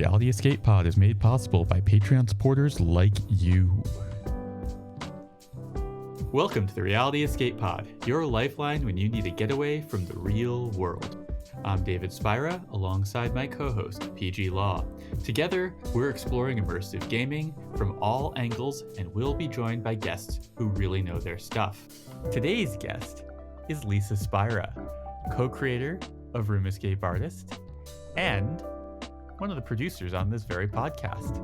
Reality Escape Pod is made possible by Patreon supporters like you. Welcome to the Reality Escape Pod, your lifeline when you need a getaway from the real world. I'm David Spira, alongside my co-host, PG Law. Together, we're exploring immersive gaming from all angles, and we'll be joined by guests who really know their stuff. Today's guest is Lisa Spira, co-creator of Room Escape Artist, and one of the producers on this very podcast.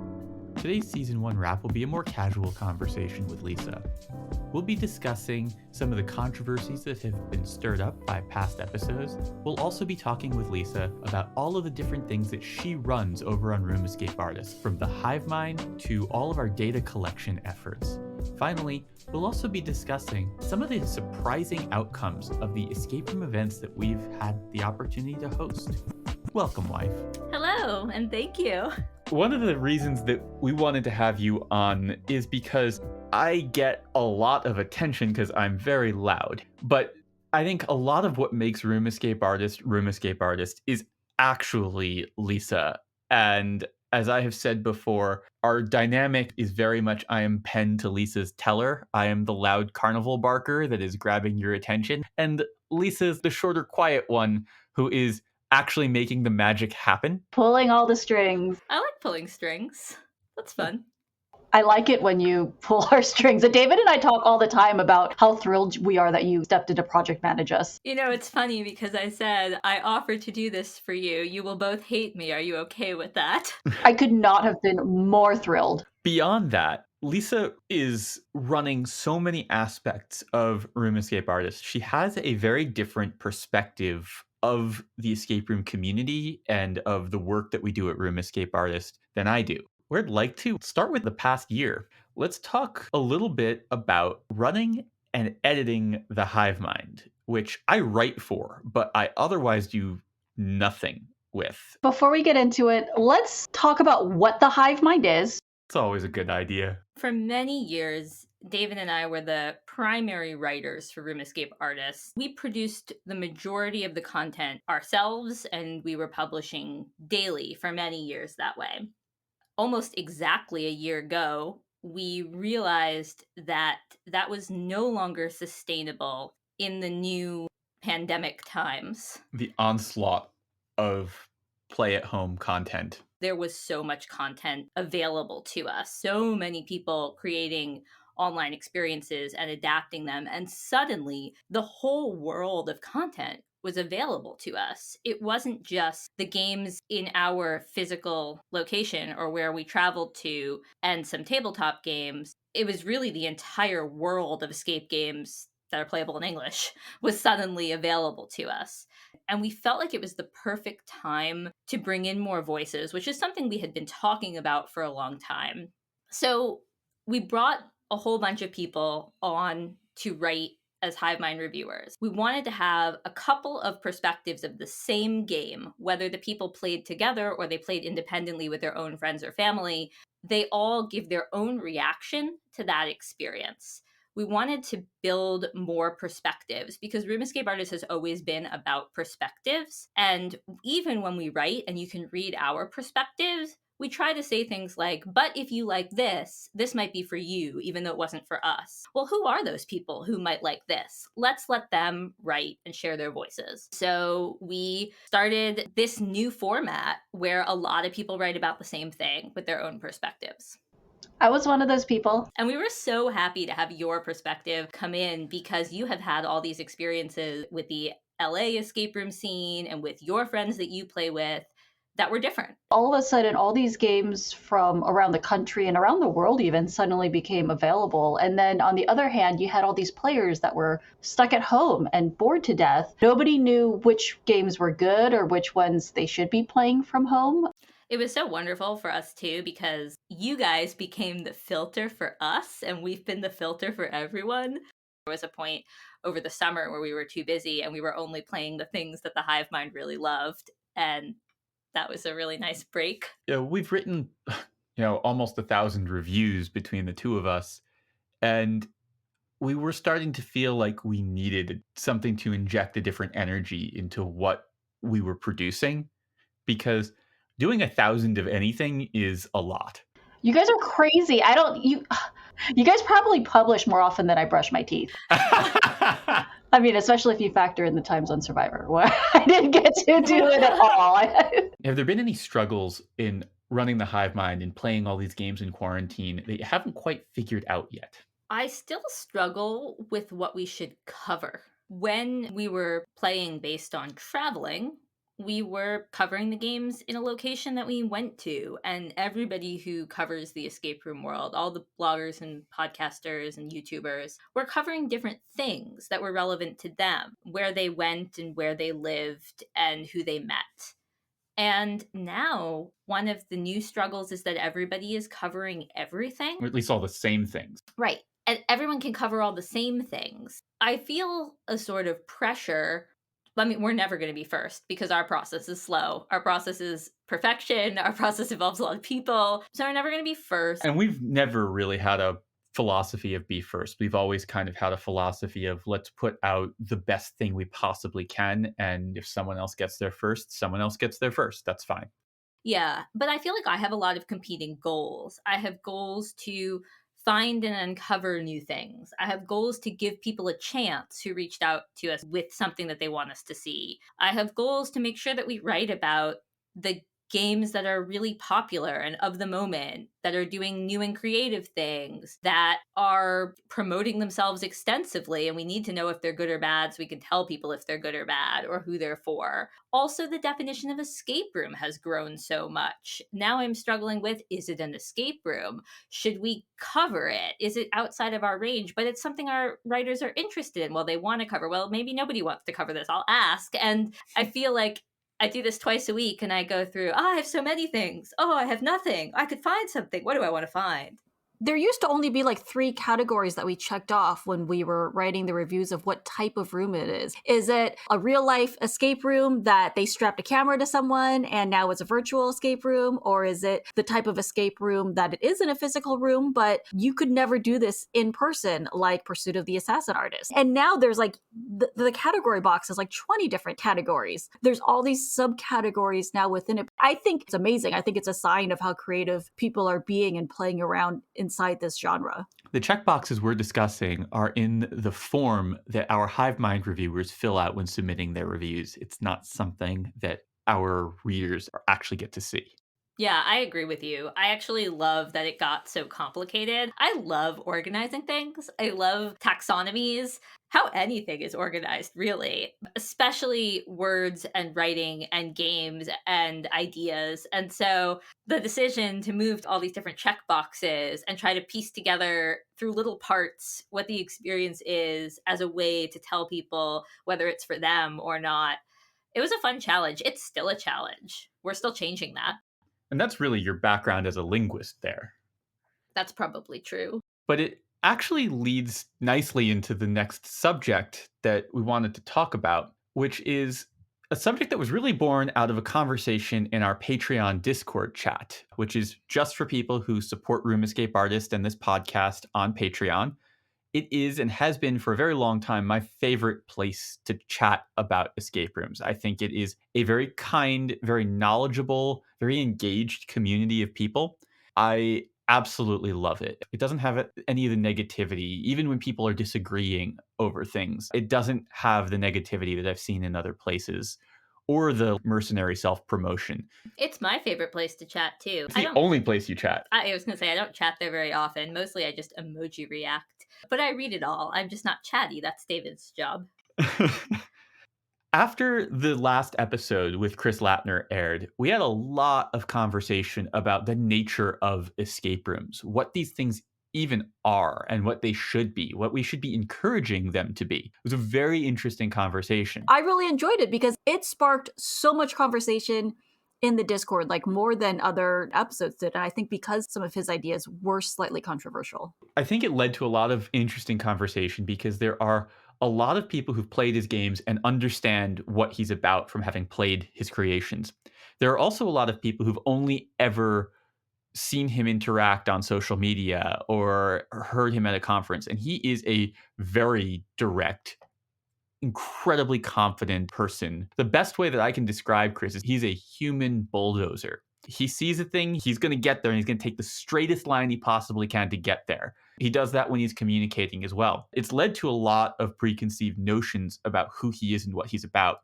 Today's Season 1 wrap will be a more casual conversation with Lisa. We'll be discussing some of the controversies that have been stirred up by past episodes. We'll also be talking with Lisa about all of the different things that she runs over on Room Escape Artist, from the Hivemind to all of our data collection efforts. Finally, we'll also be discussing some of the surprising outcomes of the escape room events that we've had the opportunity to host. Welcome, wife. Hello, and thank you. One of the reasons that we wanted to have you on is because I get a lot of attention because I'm very loud. But I think a lot of what makes Room Escape Artist is actually Lisa. And as I have said before, our dynamic is very much I am Penn to Lisa's teller. I am the loud carnival barker that is grabbing your attention. And Lisa's the shorter, quiet one who is actually making the magic happen. Pulling all the strings. I like pulling strings. That's fun. I like it when you pull our strings. And David and I talk all the time about how thrilled we are that you stepped in to project manage us. You know, it's funny because I said, I offered to do this for you. You will both hate me. Are you okay with that? I could not have been more thrilled. Beyond that, Lisa is running so many aspects of Room Escape Artist. She has a very different perspective of the escape room community and of the work that we do at Room Escape Artist than I do. Where I'd like to start with the past year. Let's talk a little bit about running and editing the Hivemind, which I write for, but I otherwise do nothing with. Before we get into it, let's talk about what the Hivemind is. It's always a good idea. For many years, David and I were the primary writers for Room Escape Artists. We produced the majority of the content ourselves, and we were publishing daily for many years that way. Almost exactly a year ago, we realized that that was no longer sustainable in the new pandemic times. The onslaught of play-at-home content. There was so much content available to us. So many people creating online experiences and adapting them. And suddenly, the whole world of content was available to us. It wasn't just the games in our physical location or where we traveled to and some tabletop games. It was really the entire world of escape games that are playable in English was suddenly available to us. And we felt like it was the perfect time to bring in more voices, which is something we had been talking about for a long time. So we brought a whole bunch of people on to write as Hivemind reviewers. We wanted to have a couple of perspectives of the same game, whether the people played together or they played independently with their own friends or family. They all give their own reaction to that experience. We wanted to build more perspectives because Room Escape Artist has always been about perspectives. And even when we write and you can read our perspectives, we try to say things like, but if you like this, this might be for you, even though it wasn't for us. Well, who are those people who might like this? Let's let them write and share their voices. So we started this new format where a lot of people write about the same thing with their own perspectives. I was one of those people. And we were so happy to have your perspective come in because you have had all these experiences with the LA escape room scene and with your friends that you play with that were different. All of a sudden, all these games from around the country and around the world even suddenly became available. And then on the other hand, you had all these players that were stuck at home and bored to death. Nobody knew which games were good or which ones they should be playing from home. It was so wonderful for us too, because you guys became the filter for us and we've been the filter for everyone. There was a point over the summer where we were too busy and we were only playing the things that the Hivemind really loved. And that was a really nice break. Yeah, we've written, almost 1,000 reviews between the two of us. And we were starting to feel like we needed something to inject a different energy into what we were producing. Because Doing 1,000 of anything is a lot. You guys are crazy. You guys probably publish more often than I brush my teeth. I mean, especially if you factor in the times on Survivor, where I didn't get to do it at all. Have there been any struggles in running the Hivemind and playing all these games in quarantine that you haven't quite figured out yet? I still struggle with what we should cover. When we were playing based on traveling, we were covering the games in a location that we went to, and everybody who covers the escape room world, all the bloggers and podcasters and YouTubers, were covering different things that were relevant to them, where they went and where they lived and who they met. And now one of the new struggles is that everybody is covering everything. Or at least all the same things. Right. And everyone can cover all the same things. I feel a sort of pressure. I mean, we're never going to be first because our process is slow. Our process is perfection. Our process involves a lot of people. So we're never going to be first. And we've never really had a philosophy of be first. We've always kind of had a philosophy of let's put out the best thing we possibly can. And if someone else gets there first, someone else gets there first. That's fine. Yeah. But I feel like I have a lot of competing goals. I have goals to find and uncover new things. I have goals to give people a chance who reached out to us with something that they want us to see. I have goals to make sure that we write about the games that are really popular and of the moment, that are doing new and creative things, that are promoting themselves extensively. And we need to know if they're good or bad so we can tell people if they're good or bad or who they're for. Also, the definition of escape room has grown so much. Now I'm struggling with, is it an escape room? Should we cover it? Is it outside of our range? But it's something our writers are interested in. Well, they want to cover. Well, maybe nobody wants to cover this. I'll ask. And I feel like I do this twice a week and I go through, I have so many things. Oh, I have nothing. I could find something. What do I want to find? There used to only be like 3 categories that we checked off when we were writing the reviews of what type of room it is. Is it a real life escape room that they strapped a camera to someone and now it's a virtual escape room? Or is it the type of escape room that it isn't a physical room, but you could never do this in person, like Pursuit of the Assassin Artist? And now there's like the category box is like 20 different categories. There's all these subcategories now within it. I think it's amazing. I think it's a sign of how creative people are being and playing around inside this genre. The checkboxes we're discussing are in the form that our Hivemind reviewers fill out when submitting their reviews. It's not something that our readers actually get to see. Yeah, I agree with you. I actually love that it got so complicated. I love organizing things. I love taxonomies, how anything is organized, really, especially words and writing and games and ideas. And so the decision to move all these different checkboxes and try to piece together through little parts what the experience is as a way to tell people whether it's for them or not, it was a fun challenge. It's still a challenge. We're still changing that. And that's really your background as a linguist there. That's probably true. But it actually leads nicely into the next subject that we wanted to talk about, which is a subject that was really born out of a conversation in our Patreon Discord chat, which is just for people who support Room Escape Artist and this podcast on Patreon. It is and has been for a very long time my favorite place to chat about escape rooms. I think it is a very kind, very knowledgeable, very engaged community of people. I absolutely love it. It doesn't have any of the negativity, even when people are disagreeing over things. It doesn't have the negativity that I've seen in other places or the mercenary self-promotion. It's my favorite place to chat, too. It's the only place you chat. I was going to say, I don't chat there very often. Mostly I just emoji react. But I read it all. I'm just not chatty. That's David's job. After the last episode with Chris Lattner aired, we had a lot of conversation about the nature of escape rooms, what these things even are and what they should be, what we should be encouraging them to be. It was a very interesting conversation. I really enjoyed it because it sparked so much conversation in the Discord, like more than other episodes did. And I think because some of his ideas were slightly controversial. I think it led to a lot of interesting conversation because there are a lot of people who've played his games and understand what he's about from having played his creations. There are also a lot of people who've only ever seen him interact on social media or heard him at a conference. And he is a very direct, incredibly confident person. The best way that I can describe Chris is he's a human bulldozer. He sees a thing, he's going to get there, and he's going to take the straightest line he possibly can to get there. He does that when he's communicating as well. It's led to a lot of preconceived notions about who he is and what he's about.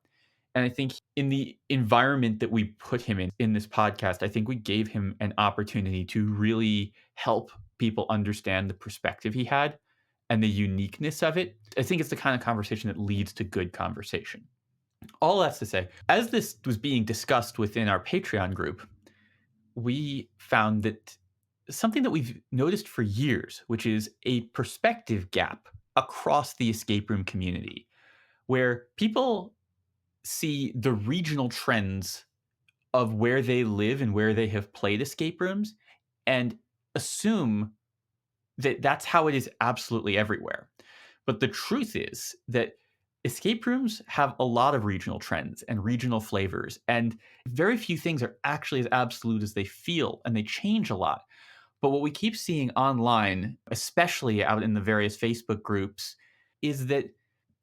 And I think in the environment that we put him in this podcast, I think we gave him an opportunity to really help people understand the perspective he had and the uniqueness of it. I think it's the kind of conversation that leads to good conversation. All that's to say, as this was being discussed within our Patreon group, we found that something that we've noticed for years, which is a perspective gap across the escape room community, where people see the regional trends of where they live and where they have played escape rooms and assume that that's how it is absolutely everywhere. But the truth is that escape rooms have a lot of regional trends and regional flavors, and very few things are actually as absolute as they feel, and they change a lot. But what we keep seeing online, especially out in the various Facebook groups, is that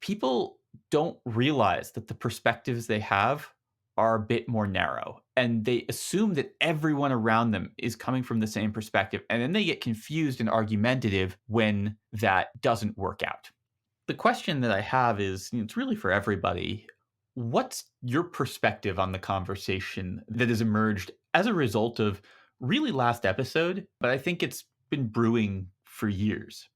people don't realize that the perspectives they have are a bit more narrow, and they assume that everyone around them is coming from the same perspective, and then they get confused and argumentative when that doesn't work out. The question that I have is, it's really for everybody. What's your perspective on the conversation that has emerged as a result of really last episode, but I think it's been brewing for years?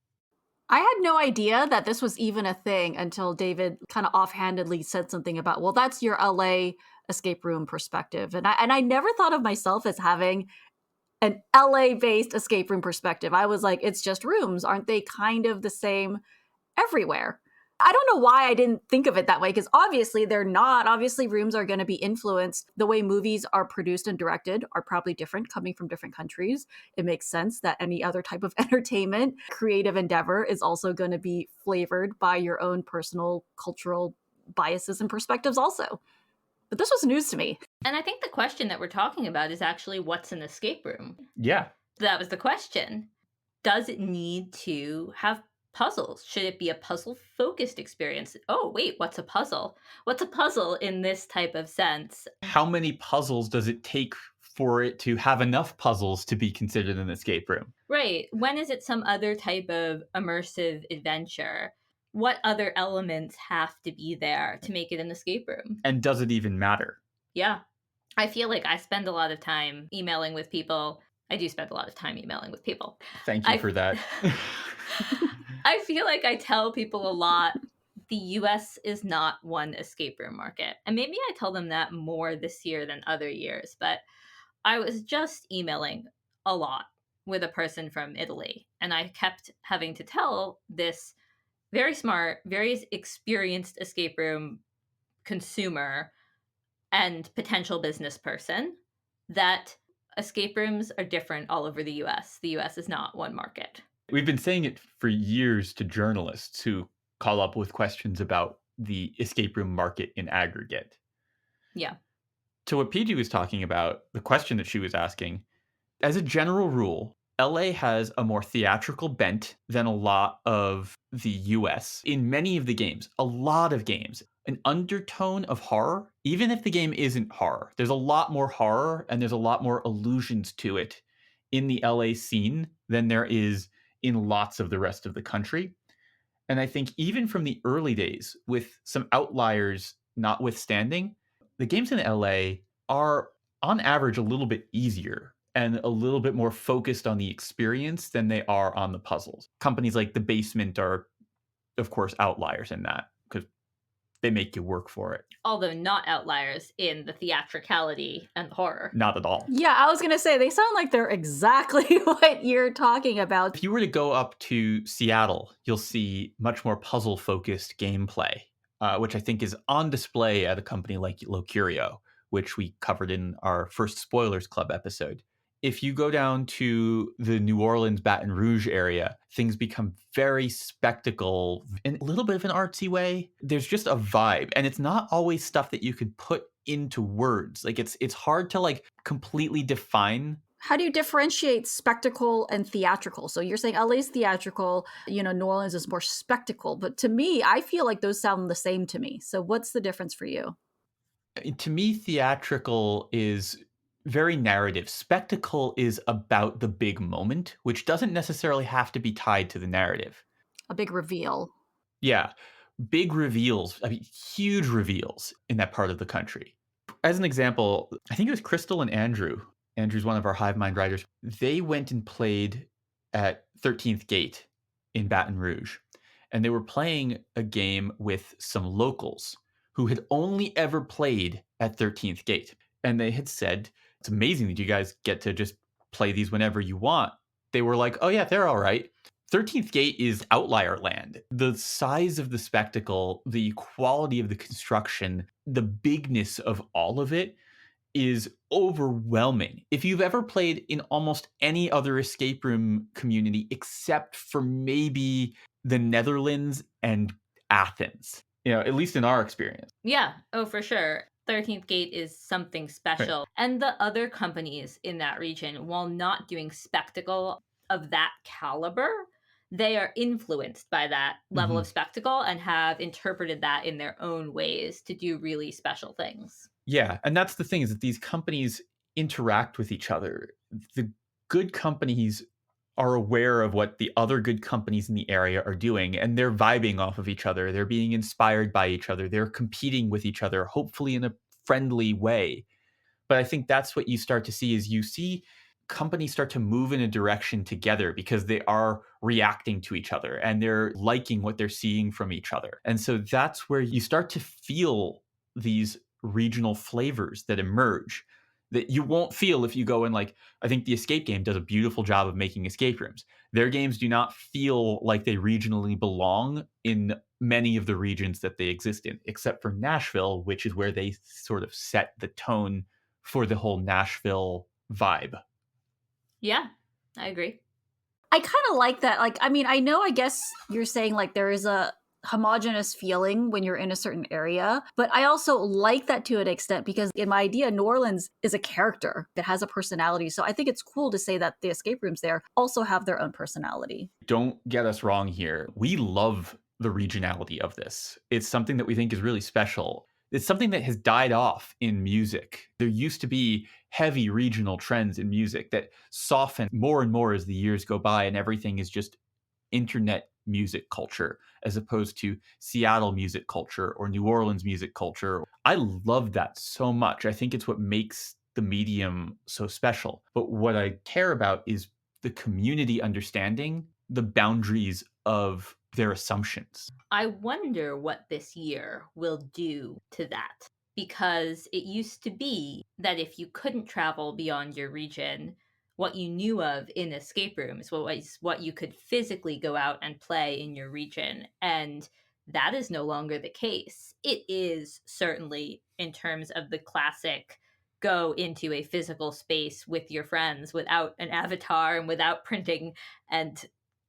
I had no idea that this was even a thing until David kind of offhandedly said something about, well, that's your LA escape room perspective. And I never thought of myself as having an LA-based escape room perspective. I was like, it's just rooms. Aren't they kind of the same everywhere? I don't know why I didn't think of it that way, because obviously they're not. Obviously, rooms are going to be influenced. The way movies are produced and directed are probably different, coming from different countries. It makes sense that any other type of entertainment, creative endeavor is also going to be flavored by your own personal cultural biases and perspectives also. But this was news to me. And I think the question that we're talking about is actually what's an escape room? Yeah. That was the question. Does it need to have puzzles? Should it be a puzzle-focused experience? Oh, wait, what's a puzzle? What's a puzzle in this type of sense? How many puzzles does it take for it to have enough puzzles to be considered an escape room? Right. When is it some other type of immersive adventure? What other elements have to be there to make it an escape room? And does it even matter? Yeah. I feel like I spend a lot of time emailing with people. I do spend a lot of time emailing with people. Thank you for that. I feel like I tell people a lot, the US is not one escape room market. And maybe I tell them that more this year than other years, but I was just emailing a lot with a person from Italy, and I kept having to tell this very smart, very experienced escape room consumer and potential business person that escape rooms are different all over the US. The US is not one market. We've been saying it for years to journalists who call up with questions about the escape room market in aggregate. Yeah. To what PG was talking about, the question that she was asking, as a general rule, LA has a more theatrical bent than a lot of the US in many of the games. A lot of games. An undertone of horror, even if the game isn't horror. There's a lot more horror and there's a lot more allusions to it in the LA scene than there is in lots of the rest of the country. And I think even from the early days, with some outliers notwithstanding, the games in LA are on average a little bit easier and a little bit more focused on the experience than they are on the puzzles. Companies like The Basement are, of course, outliers in that because they make you work for it. Although not outliers in the theatricality and the horror. Not at all. Yeah, I was going to say, they sound like they're exactly what you're talking about. If you were to go up to Seattle, you'll see much more puzzle-focused gameplay, which I think is on display at a company like Locurio, which we covered in our first Spoilers Club episode. If you go down to the New Orleans, Baton Rouge area, things become very spectacle in a little bit of an artsy way. There's just a vibe, and it's not always stuff that you could put into words. Like it's hard to like completely define. How do you differentiate spectacle and theatrical? So you're saying LA's theatrical, New Orleans is more spectacle, but to me, I feel like those sound the same to me. So what's the difference for you? To me, theatrical is very narrative. Spectacle is about the big moment, which doesn't necessarily have to be tied to the narrative. A big reveal. Yeah. Big reveals, I mean, huge reveals in that part of the country. As an example, I think it was Crystal and Andrew. Andrew's one of our Hivemind writers. They went and played at 13th Gate in Baton Rouge. And they were playing a game with some locals who had only ever played at 13th Gate. And they had said, it's amazing that you guys get to just play these whenever you want. They were like, oh yeah, they're all right. 13th Gate is outlier land. The size of the spectacle, the quality of the construction, the bigness of all of it is overwhelming. If you've ever played in almost any other escape room community except for maybe the Netherlands and Athens, at least in our experience. Yeah, oh, for sure. 13th Gate is something special. Right. And the other companies in that region, while not doing spectacle of that caliber, they are influenced by that level of spectacle and have interpreted that in their own ways to do really special things. Yeah, and that's the thing, is that these companies interact with each other. The good companies are aware of what the other good companies in the area are doing, and they're vibing off of each other. They're being inspired by each other. They're competing with each other, hopefully in a friendly way. But I think that's what you start to see, is you see companies start to move in a direction together because they are reacting to each other and they're liking what they're seeing from each other. And so that's where you start to feel these regional flavors that emerge that you won't feel if you go in. Like, I think the Escape game does a beautiful job of making escape rooms. Their games do not feel like they regionally belong in many of the regions that they exist in, except for Nashville, which is where they sort of set the tone for the whole Nashville vibe. Yeah, I agree. I kind of like that. Like, I mean, I guess you're saying like there is a homogenous feeling when you're in a certain area, but I also like that to an extent because in my idea, New Orleans is a character that has a personality. So I think it's cool to say that the escape rooms there also have their own personality. Don't get us wrong here. We love the regionality of this. It's something that we think is really special. It's something that has died off in music. There used to be heavy regional trends in music that soften more and more as the years go by, and everything is just internet music culture as opposed to Seattle music culture or New Orleans music culture. I love that so much. I think it's what makes the medium so special. But what I care about is the community understanding the boundaries of their assumptions. I wonder what this year will do to that, because it used to be that if you couldn't travel beyond your region, what you knew of in escape rooms was what you could physically go out and play in your region. And that is no longer the case. It is certainly, in terms of the classic go into a physical space with your friends without an avatar and without printing and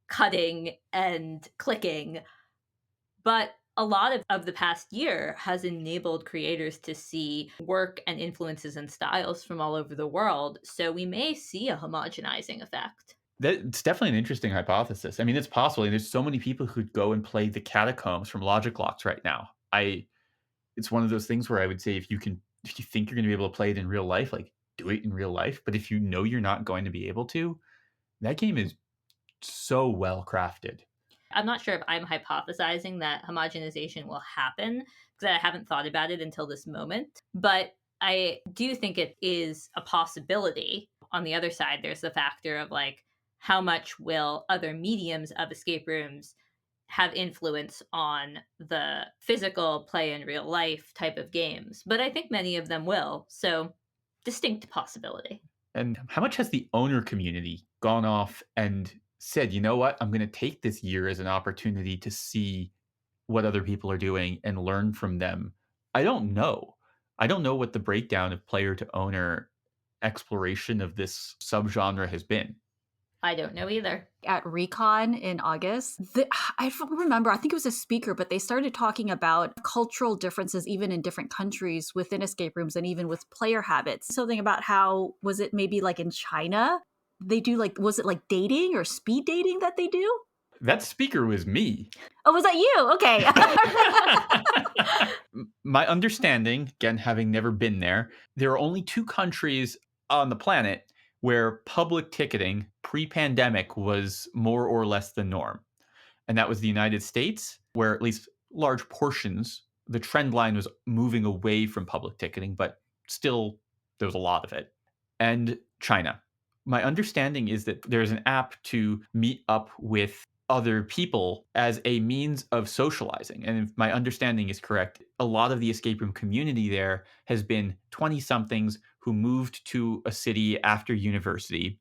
cutting and clicking. But a lot of the past year has enabled creators to see work and influences and styles from all over the world. So we may see a homogenizing effect. That's definitely an interesting hypothesis. I mean, it's possible. And there's so many people who'd go and play the Catacombs from Logic Locks right now. It's one of those things where I would say if you think you're going to be able to play it in real life, like do it in real life. But if you know you're not going to be able to, that game is so well crafted. I'm not sure if I'm hypothesizing that homogenization will happen because I haven't thought about it until this moment. But I do think it is a possibility. On the other side, there's the factor of like, how much will other mediums of escape rooms have influence on the physical play in real life type of games? But I think many of them will. So distinct possibility. And how much has the owner community gone off and said, you know what, I'm going to take this year as an opportunity to see what other people are doing and learn from them? I don't know. I don't know what the breakdown of player to owner exploration of this subgenre has been. I don't know either. At RECON in August, I don't remember, I think it was a speaker, but they started talking about cultural differences even in different countries within escape rooms and even with player habits. Something about how, was it maybe like in China? They do like, was it like dating or speed dating that they do? That speaker was me. Oh, was that you? Okay. My understanding, again, having never been there are only 2 countries on the planet where public ticketing pre-pandemic was more or less the norm. And that was the United States, where at least large portions, the trend line was moving away from public ticketing, but still there was a lot of it. And China. My understanding is that there's an app to meet up with other people as a means of socializing. And if my understanding is correct, a lot of the escape room community there has been 20 somethings who moved to a city after university,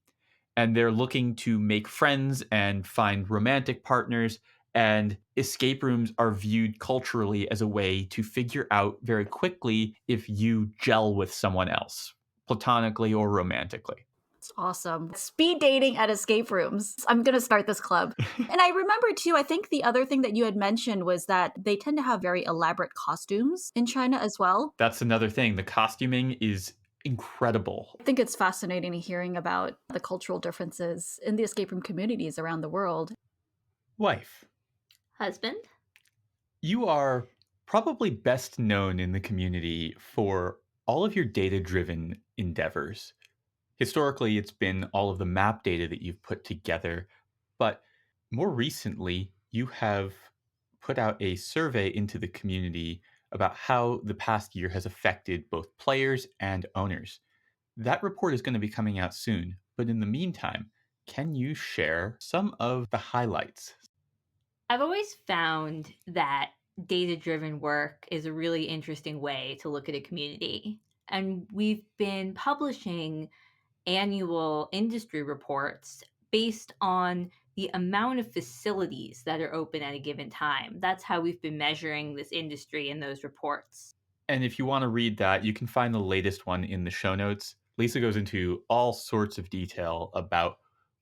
and they're looking to make friends and find romantic partners. And escape rooms are viewed culturally as a way to figure out very quickly if you gel with someone else, platonically or romantically. It's awesome. Speed dating at escape rooms. I'm going to start this club. And I remember too, I think the other thing that you had mentioned was that they tend to have very elaborate costumes in China as well. That's another thing. The costuming is incredible. I think it's fascinating hearing about the cultural differences in the escape room communities around the world. Wife, Husband? you are probably best known in the community for all of your data-driven endeavors. Historically, it's been all of the map data that you've put together, but more recently, you have put out a survey into the community about how the past year has affected both players and owners. That report is going to be coming out soon, but in the meantime, can you share some of the highlights? I've always found that data-driven work is a really interesting way to look at a community. And we've been publishing annual industry reports based on the amount of facilities that are open at a given time. That's how we've been measuring this industry in those reports. And if you want to read that, you can find the latest one in the show notes. Lisa goes into all sorts of detail about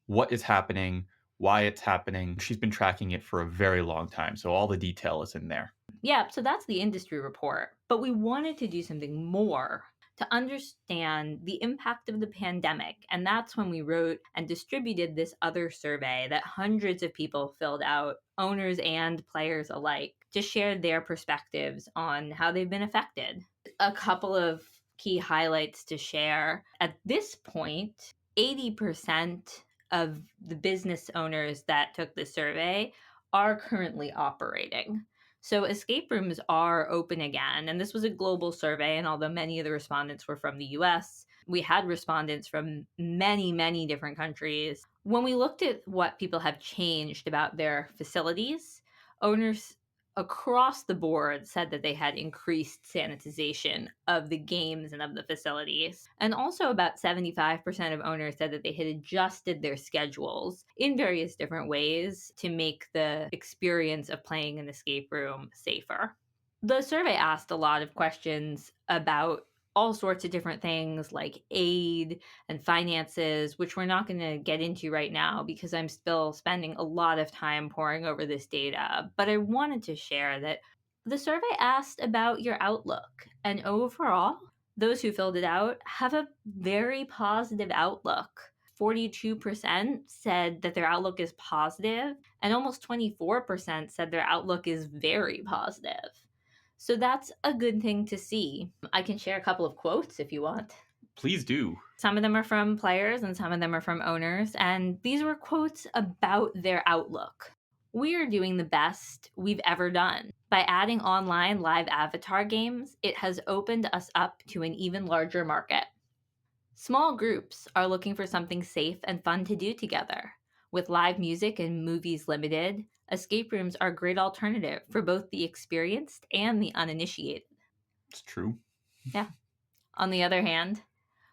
what is happening, why it's happening. She's been tracking it for a very long time, so all the detail is in there. Yeah, so that's the industry report. But we wanted to do something more to understand the impact of the pandemic. And that's when we wrote and distributed this other survey that hundreds of people filled out, owners and players alike, to share their perspectives on how they've been affected. A couple of key highlights to share. At this point, 80% of the business owners that took the survey are currently operating. So escape rooms are open again, and this was a global survey, and although many of the respondents were from the US, we had respondents from many, many different countries. When we looked at what people have changed about their facilities, owners across the board said that they had increased sanitization of the games and of the facilities. And also about 75% of owners said that they had adjusted their schedules in various different ways to make the experience of playing an escape room safer. The survey asked a lot of questions about all sorts of different things like aid and finances, which we're not going to get into right now because I'm still spending a lot of time poring over this data. But I wanted to share that the survey asked about your outlook. And overall, those who filled it out have a very positive outlook. 42% said that their outlook is positive, and almost 24% said their outlook is very positive. So that's a good thing to see. I can share a couple of quotes if you want. Please do. Some of them are from players and some of them are from owners. And these were quotes about their outlook. We are doing the best we've ever done. By adding online live avatar games, it has opened us up to an even larger market. Small groups are looking for something safe and fun to do together. With live music and movies limited, escape rooms are a great alternative for both the experienced and the uninitiated. It's true. Yeah. On the other hand,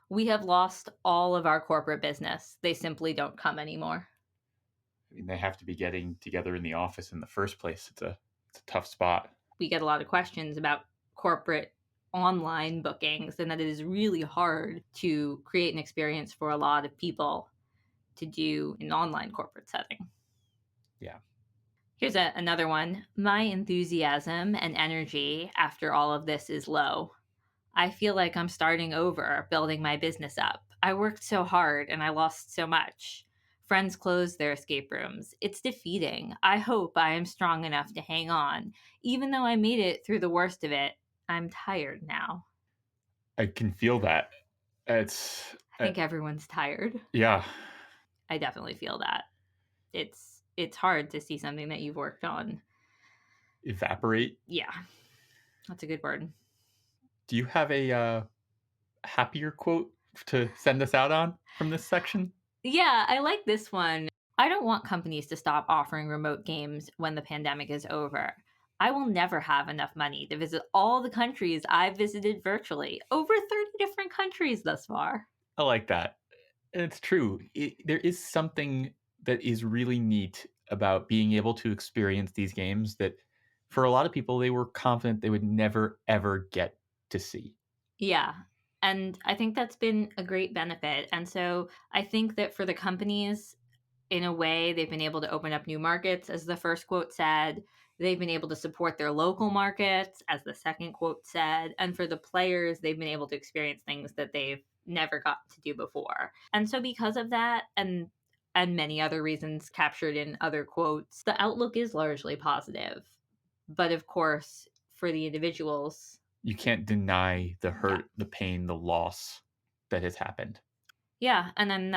we have lost all of our corporate business. They simply don't come anymore. I mean, they have to be getting together in the office in the first place. It's a tough spot. We get a lot of questions about corporate online bookings and that it is really hard to create an experience for a lot of people to do in an online corporate setting. Yeah. Here's another one. My enthusiasm and energy after all of this is low. I feel like I'm starting over, building my business up. I worked so hard and I lost so much. Friends closed their escape rooms. It's defeating. I hope I am strong enough to hang on. Even though I made it through the worst of it, I'm tired now. I can feel that. It's I think everyone's tired. Yeah. I definitely feel that. It's hard to see something that you've worked on Evaporate. Yeah, that's a good word. Do you have a happier quote to send us out on from this section? Yeah, I like this one. I don't want companies to stop offering remote games when the pandemic is over. I will never have enough money to visit all the countries I've visited virtually. Over 30 different countries thus far. I like that. And it's true. There is something that is really neat about being able to experience these games that for a lot of people, they were confident they would never, ever get to see. Yeah. And I think that's been a great benefit. And so I think that for the companies, in a way, they've been able to open up new markets, as the first quote said. They've been able to support their local markets, as the second quote said. And for the players, they've been able to experience things that they've never gotten to do before. And so because of that, and many other reasons captured in other quotes, the outlook is largely positive. But of course, for the individuals, you can't deny the hurt, the pain, the loss that has happened. Yeah, and then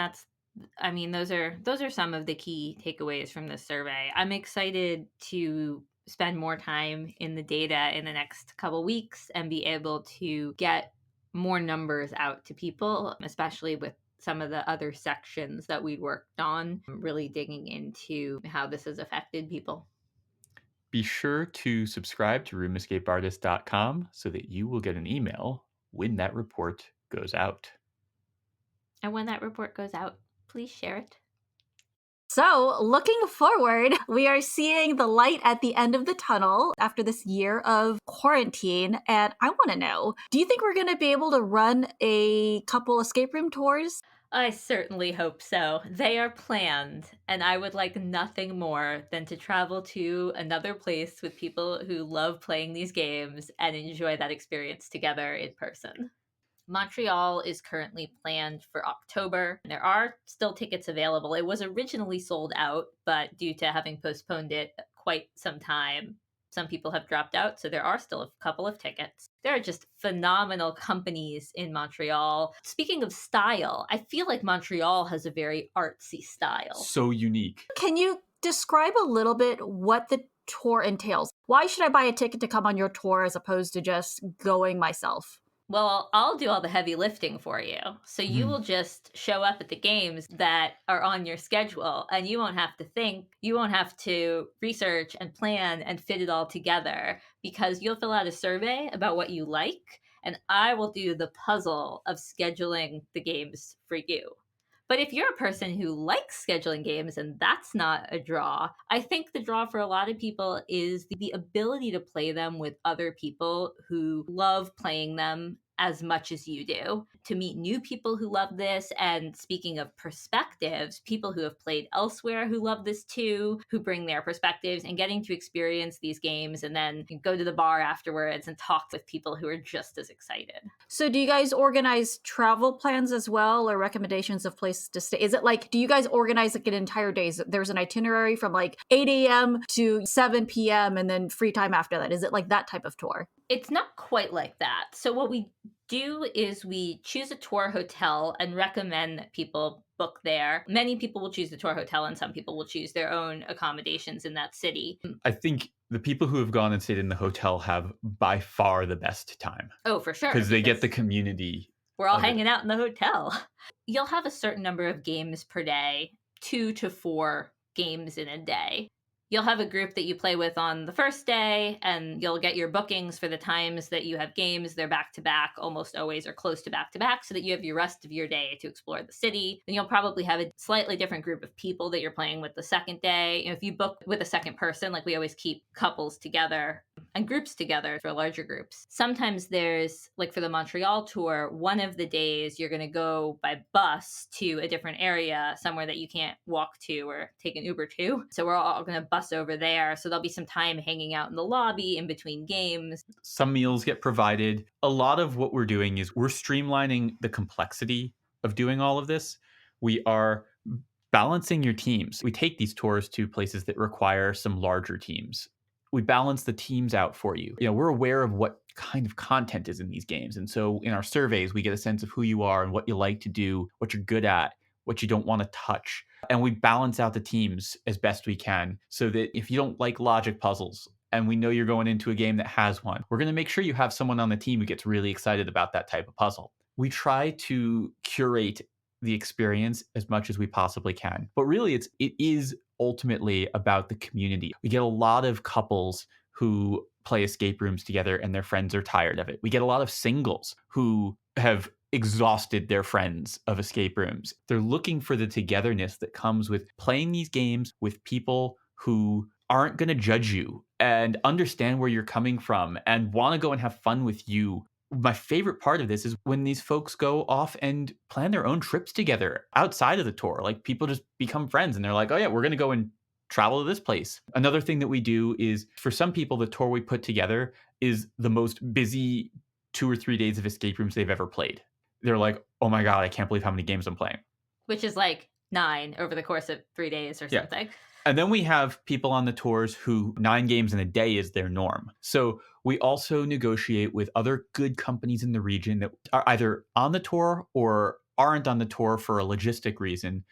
those are some of the key takeaways from this survey. I'm excited to spend more time in the data in the next couple weeks and be able to get more numbers out to people, especially with some of the other sections that we worked on, really digging into how this has affected people. Be sure to subscribe to roomescapeartist.com so that you will get an email when that report goes out. And when that report goes out, please share it. So, looking forward, we are seeing the light at the end of the tunnel after this year of quarantine. And I want to know, do you think we're going to be able to run a couple escape room tours? I certainly hope so. They are planned, and I would like nothing more than to travel to another place with people who love playing these games and enjoy that experience together in person. Montreal is currently planned for October. There are still tickets available. It was originally sold out, but due to having postponed it quite some time, some people have dropped out, so there are still a couple of tickets. There are just phenomenal companies in Montreal. Speaking of style, I feel like Montreal has a very artsy style. So unique. Can you describe a little bit what the tour entails? Why should I buy a ticket to come on your tour as opposed to just going myself? Well, I'll do all the heavy lifting for you. So you will just show up at the games that are on your schedule, and you won't have to think, you won't have to research and plan and fit it all together, because you'll fill out a survey about what you like, and I will do the puzzle of scheduling the games for you. But if you're a person who likes scheduling games and that's not a draw, I think the draw for a lot of people is the ability to play them with other people who love playing them as much as you do, to meet new people who love this. And speaking of perspectives, people who have played elsewhere who love this too, who bring their perspectives, and getting to experience these games and then go to the bar afterwards and talk with people who are just as excited. So do you guys organize travel plans as well, or recommendations of places to stay? Is it like, do you guys organize like an entire day? There's an itinerary from like 8 a.m. to 7 p.m. and then free time after that. Is it like that type of tour? It's not quite like that. So what we do is we choose a tour hotel and recommend that people book there. Many people will choose the tour hotel, and some people will choose their own accommodations in that city. I think the people who have gone and stayed in the hotel have by far the best time. Oh, for sure. Because they get the community. We're all hanging out in the hotel. You'll have a certain number of games per day, 2 to 4 games in a day. You'll have a group that you play with on the first day, and you'll get your bookings for the times that you have games. They're back to back, almost always, or close to back, so that you have your rest of your day to explore the city. And you'll probably have a slightly different group of people that you're playing with the second day. If you book with a second person, like we always keep couples together and groups together for larger groups. Sometimes there's, like for the Montreal tour, one of the days you're going to go by bus to a different area, somewhere that you can't walk to or take an Uber to. So we're all going to bus over there. So there'll be some time hanging out in the lobby in between games. Some meals get provided. A lot of what we're doing is we're streamlining the complexity of doing all of this. We are balancing your teams. We take these tours to places that require some larger teams. We balance the teams out for you. We're aware of what kind of content is in these games. And so in our surveys, we get a sense of who you are and what you like to do, what you're good at, what you don't want to touch. And we balance out the teams as best we can so that if you don't like logic puzzles and we know you're going into a game that has one, we're going to make sure you have someone on the team who gets really excited about that type of puzzle. We try to curate the experience as much as we possibly can. But really, it is ultimately about the community. We get a lot of couples who play escape rooms together and their friends are tired of it. We get a lot of singles who have exhausted their friends of escape rooms. They're looking for the togetherness that comes with playing these games with people who aren't going to judge you and understand where you're coming from and want to go and have fun with you. My favorite part of this is when these folks go off and plan their own trips together outside of the tour. Like people just become friends and they're like, oh yeah, we're going to go and travel to this place. Another thing that we do is for some people, the tour we put together is the most busy 2 or 3 days of escape rooms they've ever played. They're like, oh my God, I can't believe how many games I'm playing. Which is like 9 over the course of 3 days or something. And then we have people on the tours who 9 games in a day is their norm. So we also negotiate with other good companies in the region that are either on the tour or aren't on the tour for a logistic reason.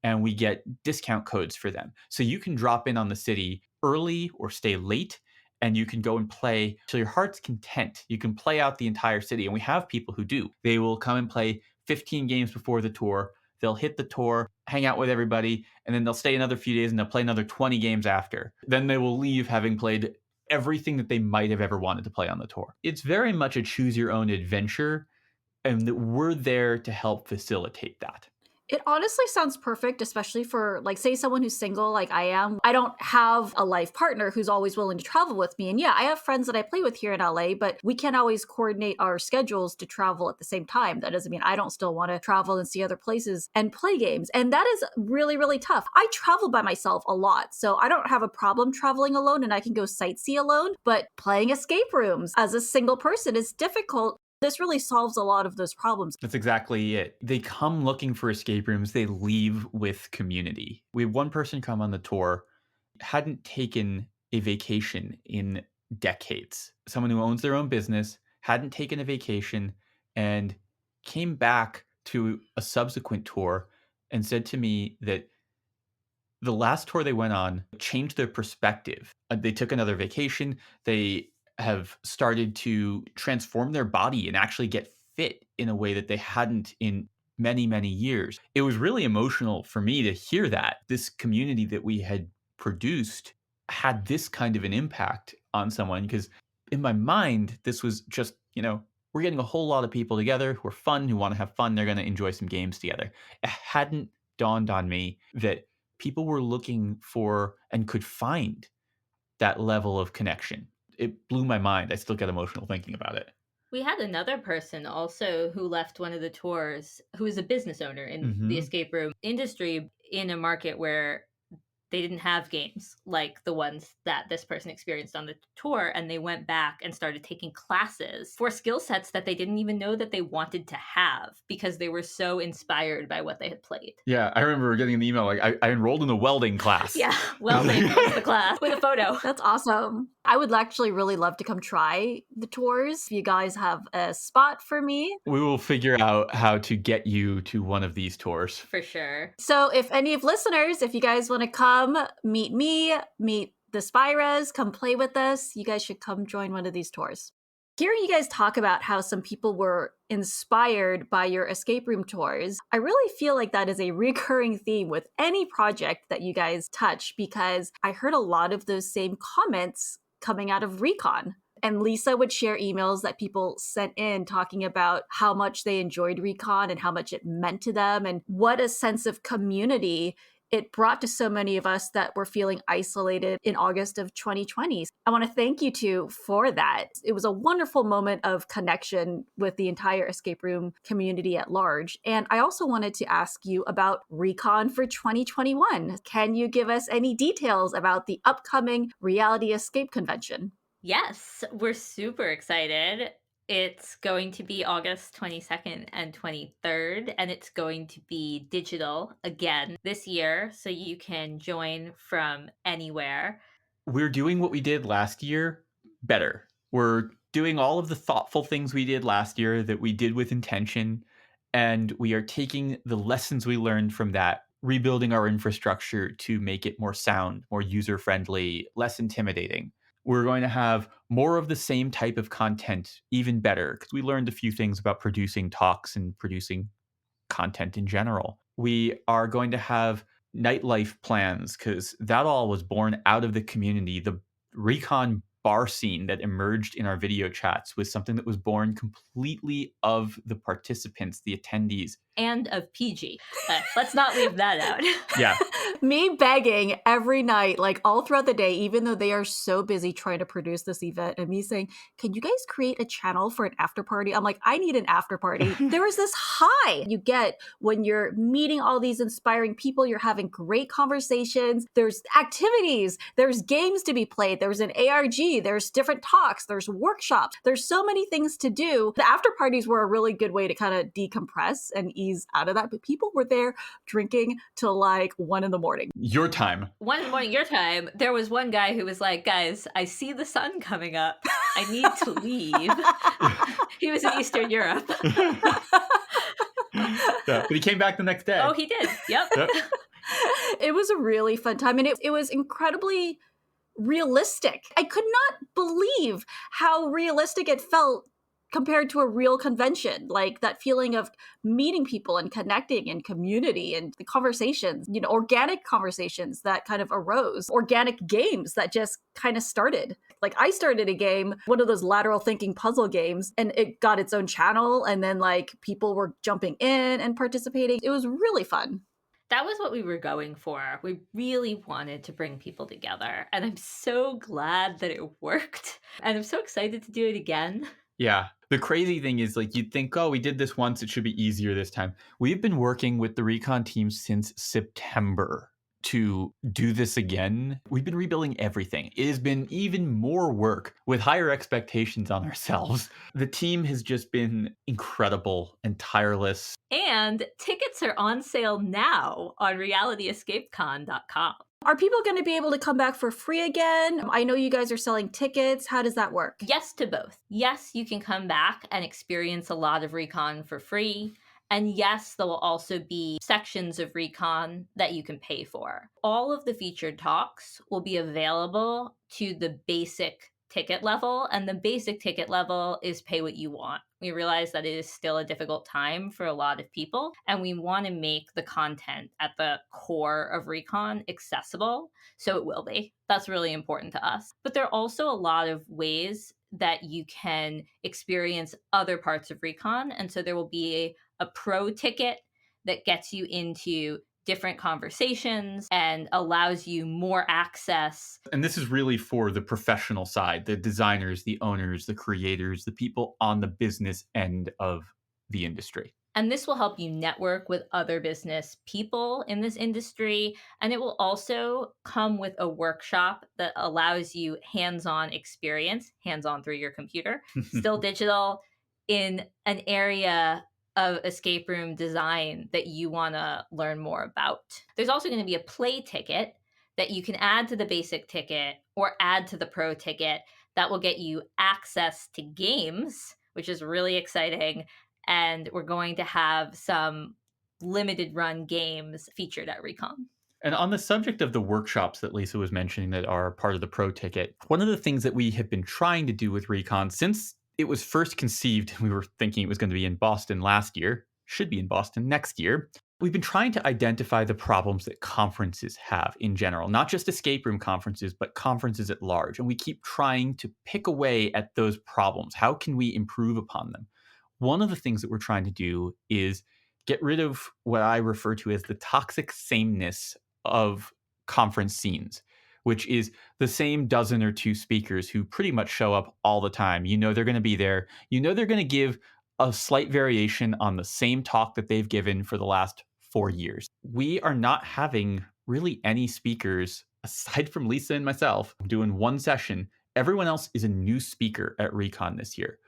And we get discount codes for them. So you can drop in on the city early or stay late, and you can go and play till your heart's content. You can play out the entire city. And we have people who do. They will come and play 15 games before the tour. They'll hit the tour, hang out with everybody, and then they'll stay another few days and they'll play another 20 games after. Then they will leave having played everything that they might have ever wanted to play on the tour. It's very much a choose your own adventure, and we're there to help facilitate that. It honestly sounds perfect, especially for, like, say someone who's single like I am. I don't have a life partner who's always willing to travel with me. And yeah, I have friends that I play with here in LA, but we can't always coordinate our schedules to travel at the same time. That doesn't mean I don't still want to travel and see other places and play games. And that is really, really tough. I travel by myself a lot, so I don't have a problem traveling alone and I can go sightsee alone. But playing escape rooms as a single person is difficult. This really solves a lot of those problems. That's exactly it. They come looking for escape rooms. They leave with community. We had one person come on the tour, hadn't taken a vacation in decades. Someone who owns their own business, hadn't taken a vacation, and came back to a subsequent tour and said to me that the last tour they went on changed their perspective. They took another vacation. They have started to transform their body and actually get fit in a way that they hadn't in many, many years. It was really emotional for me to hear that this community that we had produced had this kind of an impact on someone, because in my mind, this was just, we're getting a whole lot of people together who are fun, who want to have fun. They're going to enjoy some games together. It hadn't dawned on me that people were looking for and could find that level of connection. It blew my mind. I still get emotional thinking about it. We had another person also who left one of the tours who is a business owner in the escape room industry in a market where they didn't have games like the ones that this person experienced on the tour. And they went back and started taking classes for skill sets that they didn't even know that they wanted to have because they were so inspired by what they had played. Yeah, I remember getting an email like, I enrolled in a welding class. Yeah, welding was the class with a photo. That's awesome. I would actually really love to come try the tours. If you guys have a spot for me, we will figure out how to get you to one of these tours. For sure. So if any of listeners, if you guys want to come meet me, meet the Spiras, come play with us, you guys should come join one of these tours. Hearing you guys talk about how some people were inspired by your escape room tours, I really feel like that is a recurring theme with any project that you guys touch, because I heard a lot of those same comments coming out of RECON. And Lisa would share emails that people sent in talking about how much they enjoyed RECON and how much it meant to them and what a sense of community it brought to so many of us that were feeling isolated in August of 2020. I want to thank you two for that. It was a wonderful moment of connection with the entire escape room community at large. And I also wanted to ask you about RECON for 2021. Can you give us any details about the upcoming Reality Escape Convention? Yes, we're super excited. It's going to be August 22nd and 23rd, and it's going to be digital again this year, so you can join from anywhere. We're doing what we did last year better. We're doing all of the thoughtful things we did last year that we did with intention, and we are taking the lessons we learned from that, rebuilding our infrastructure to make it more sound, more user-friendly, less intimidating. We're going to have more of the same type of content, even better, because we learned a few things about producing talks and producing content in general. We are going to have nightlife plans because that all was born out of the community. The Recon bar scene that emerged in our video chats was something that was born completely of the participants, the attendees. And of PG. Let's not leave that out. Yeah. Me begging every night, like all throughout the day, even though they are so busy trying to produce this event, and me saying, can you guys create a channel for an after party? I'm like, I need an after party. There was this high you get when you're meeting all these inspiring people, you're having great conversations, there's activities, there's games to be played, there's an ARG, there's different talks, there's workshops, there's so many things to do. The after parties were a really good way to kind of decompress and ease out of that, but people were there drinking till like 1 a.m. Your time. 1 a.m, your time. There was one guy who was like, guys, I see the sun coming up. I need to leave. He was in Eastern Europe. Yeah, but he came back the next day. Oh, he did. Yep. It was a really fun time, and it was incredibly realistic. I could not believe how realistic it felt compared to a real convention, like that feeling of meeting people and connecting and community and the conversations, organic conversations that kind of arose, organic games that just kind of started. Like I started a game, one of those lateral thinking puzzle games, and it got its own channel, and then like people were jumping in and participating. It was really fun. That was what we were going for. We really wanted to bring people together, and I'm so glad that it worked, and I'm so excited to do it again. Yeah. The crazy thing is, like, you'd think, oh, we did this once, it should be easier this time. We've been working with the Recon team since September to do this again. We've been rebuilding everything. It has been even more work with higher expectations on ourselves. The team has just been incredible and tireless. And tickets are on sale now on realityescapecon.com. Are people going to be able to come back for free again? I know you guys are selling tickets. How does that work? Yes to both. Yes, you can come back and experience a lot of Recon for free. And yes, there will also be sections of Recon that you can pay for. All of the featured talks will be available to the basic ticket level, and the basic ticket level is pay what you want. We realize that it is still a difficult time for a lot of people, and we want to make the content at the core of Recon accessible, so it will be. That's really important to us. But there are also a lot of ways that you can experience other parts of Recon, and so there will be a pro ticket that gets you into different conversations and allows you more access. And this is really for the professional side, the designers, the owners, the creators, the people on the business end of the industry. And this will help you network with other business people in this industry. And it will also come with a workshop that allows you hands-on experience, hands-on through your computer, still digital, in an area of escape room design that you want to learn more about. There's also going to be a play ticket that you can add to the basic ticket or add to the pro ticket that will get you access to games, which is really exciting. And we're going to have some limited run games featured at Recon. And on the subject of the workshops that Lisa was mentioning that are part of the pro ticket, one of the things that we have been trying to do with Recon since it was first conceived, we were thinking it was going to be in Boston last year, should be in Boston next year. We've been trying to identify the problems that conferences have in general, not just escape room conferences, but conferences at large. And we keep trying to pick away at those problems. How can we improve upon them? One of the things that we're trying to do is get rid of what I refer to as the toxic sameness of conference scenes, which is the same dozen or two speakers who pretty much show up all the time. You know they're going to be there. You know they're going to give a slight variation on the same talk that they've given for the last 4 years. We are not having really any speakers, aside from Lisa and myself, doing one session. Everyone else is a new speaker at Recon this year.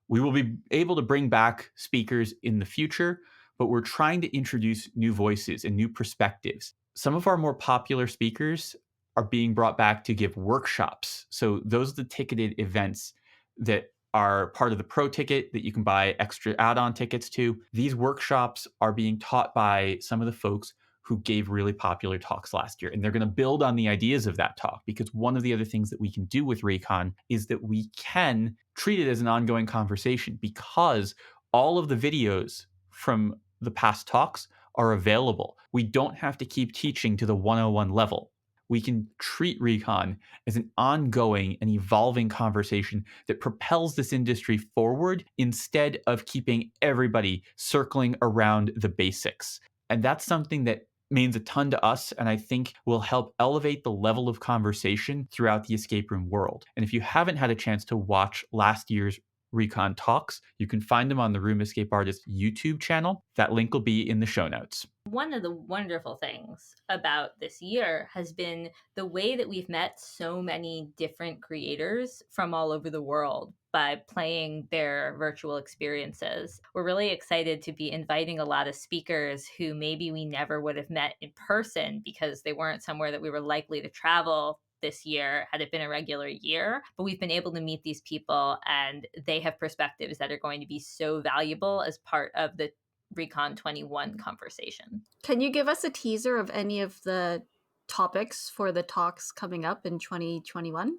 We will be able to bring back speakers in the future, but we're trying to introduce new voices and new perspectives. Some of our more popular speakers are being brought back to give workshops. So those are the ticketed events that are part of the pro ticket that you can buy extra add-on tickets to. These workshops are being taught by some of the folks who gave really popular talks last year. And they're going to build on the ideas of that talk, because one of the other things that we can do with RECON is that we can treat it as an ongoing conversation, because all of the videos from the past talks are available. We don't have to keep teaching to the 101 level. We can treat RECON as an ongoing and evolving conversation that propels this industry forward instead of keeping everybody circling around the basics. And that's something that means a ton to us, and I think will help elevate the level of conversation throughout the escape room world. And if you haven't had a chance to watch last year's RECON talks, you can find them on the Room Escape Artist YouTube channel. That link will be in the show notes. One of the wonderful things about this year has been the way that we've met so many different creators from all over the world by playing their virtual experiences. We're really excited to be inviting a lot of speakers who maybe we never would have met in person because they weren't somewhere that we were likely to travel this year had it been a regular year. But we've been able to meet these people, and they have perspectives that are going to be so valuable as part of the RECON 21 conversation. Can you give us a teaser of any of the topics for the talks coming up in 2021?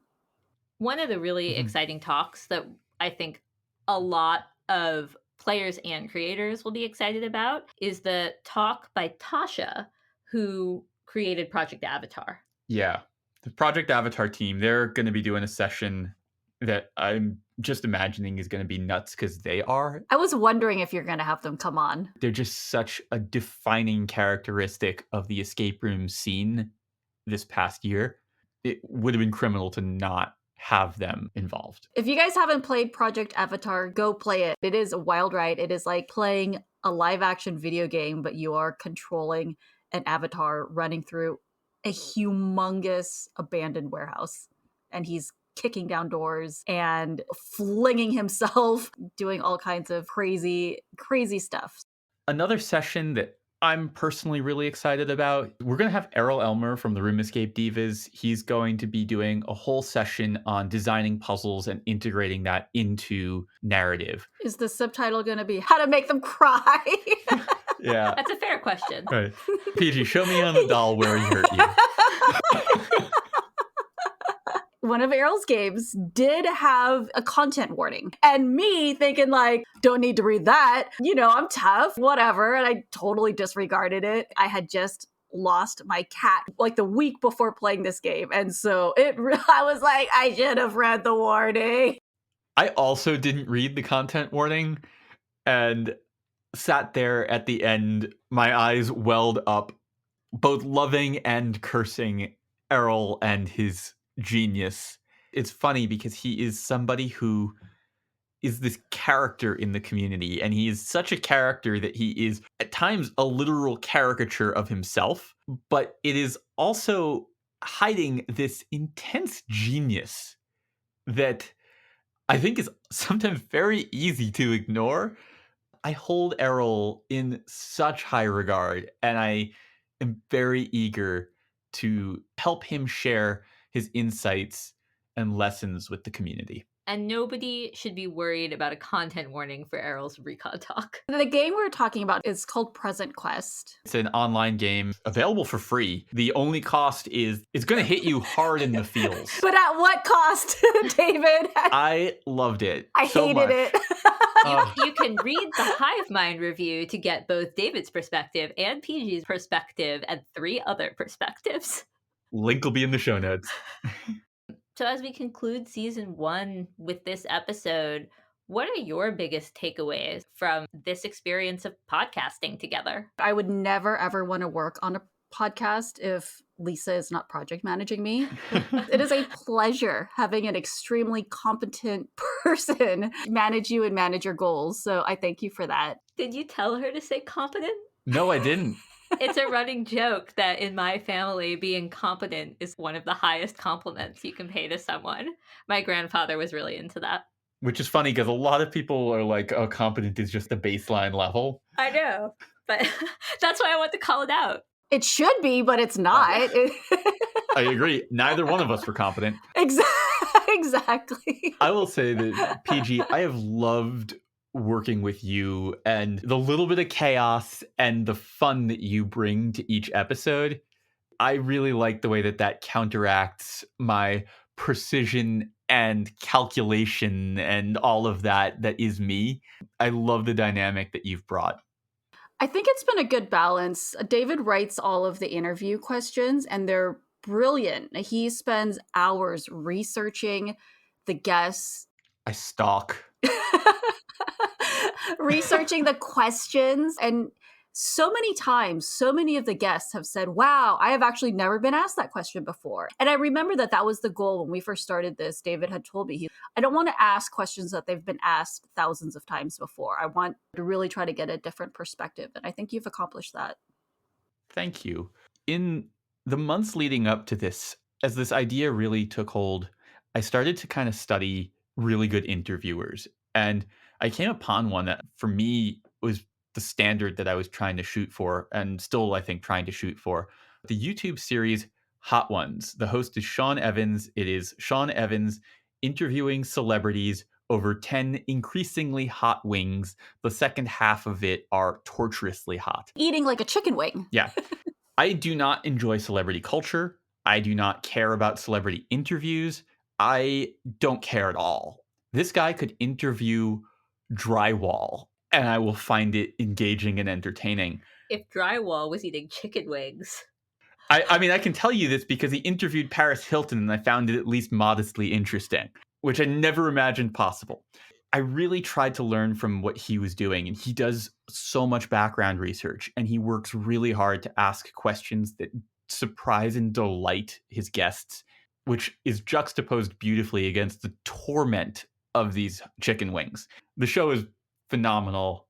One of the really exciting talks that I think a lot of players and creators will be excited about is the talk by Tasha, who created Project Avatar. Yeah, the Project Avatar team, they're going to be doing a session that I'm just imagining is going to be nuts, because they are. I was wondering if you're going to have them come on. They're just such a defining characteristic of the escape room scene this past year. It would have been criminal to not have them involved. If you guys haven't played Project Avatar, go play it. It is a wild ride. It is like playing a live action video game, but you are controlling an avatar running through a humongous abandoned warehouse. And he's kicking down doors and flinging himself, doing all kinds of crazy stuff. Another session that I'm personally really excited about, we're going to have Errol Elmer from the Room Escape Divas. He's going to be doing a whole session on designing puzzles and integrating that into narrative. Is the subtitle going to be how to make them cry? Yeah. That's a fair question. Right. PG, show me on the doll where he hurt you. One of Errol's games did have a content warning. And me thinking like, don't need to read that. You know, I'm tough, whatever. And I totally disregarded it. I had just lost my cat like the week before playing this game. And so I was like, I should have read the warning. I also didn't read the content warning and sat there at the end, my eyes welled up, both loving and cursing Errol and his genius. It's funny because he is somebody who is this character in the community, and he is such a character that he is at times a literal caricature of himself, but it is also hiding this intense genius that I think is sometimes very easy to ignore. I hold Errol in such high regard, and I am very eager to help him share his insights and lessons with the community. And nobody should be worried about a content warning for Errol's RECON talk. The game we're talking about is called Present Quest. It's an online game available for free. The only cost is it's going to hit you hard in the feels. But at what cost, David? I loved it. I so hated much. it. You can read the Hivemind review to get both David's perspective and PG's perspective and 3 other perspectives. Link will be in the show notes. So as we conclude season 1 with this episode, what are your biggest takeaways from this experience of podcasting together? I would never, ever want to work on a podcast if Lisa is not project managing me. It is a pleasure having an extremely competent person manage you and manage your goals. So I thank you for that. Did you tell her to say competent? No, I didn't. It's a running joke that in my family, being competent is one of the highest compliments you can pay to someone. My grandfather was really into that. Which is funny because a lot of people are like, oh, competent is just the baseline level. I know, but that's why I want to call it out. It should be, but it's not. I agree. Neither one of us were competent. Exactly. I will say that, PG, I have loved working with you and the little bit of chaos and the fun that you bring to each episode. I really like the way that counteracts my precision and calculation and all of that is me. I love the dynamic that you've brought. I think it's been a good balance. David writes all of the interview questions, and they're brilliant. He spends hours researching the guests. I stalk. Researching the questions, and so many times, so many of the guests have said, wow, I have actually never been asked that question before. And I remember that was the goal when we first started this. David had told me, I don't want to ask questions that they've been asked thousands of times before. I want to really try to get a different perspective. And I think you've accomplished that. Thank you. In the months leading up to this, as this idea really took hold, I started to kind of study really good interviewers. And I came upon one that for me was the standard that I was trying to shoot for, and still, I think, trying to shoot for. The YouTube series Hot Ones. The host is Sean Evans. It is Sean Evans interviewing celebrities over 10 increasingly hot wings. The second half of it are torturously hot. Eating like a chicken wing. Yeah. I do not enjoy celebrity culture. I do not care about celebrity interviews. I don't care at all. This guy could interview drywall, and I will find it engaging and entertaining. If drywall was eating chicken wings. I mean, I can tell you this because he interviewed Paris Hilton, and I found it at least modestly interesting, which I never imagined possible. I really tried to learn from what he was doing, and he does so much background research, and he works really hard to ask questions that surprise and delight his guests, which is juxtaposed beautifully against the torment of these chicken wings. The show is phenomenal.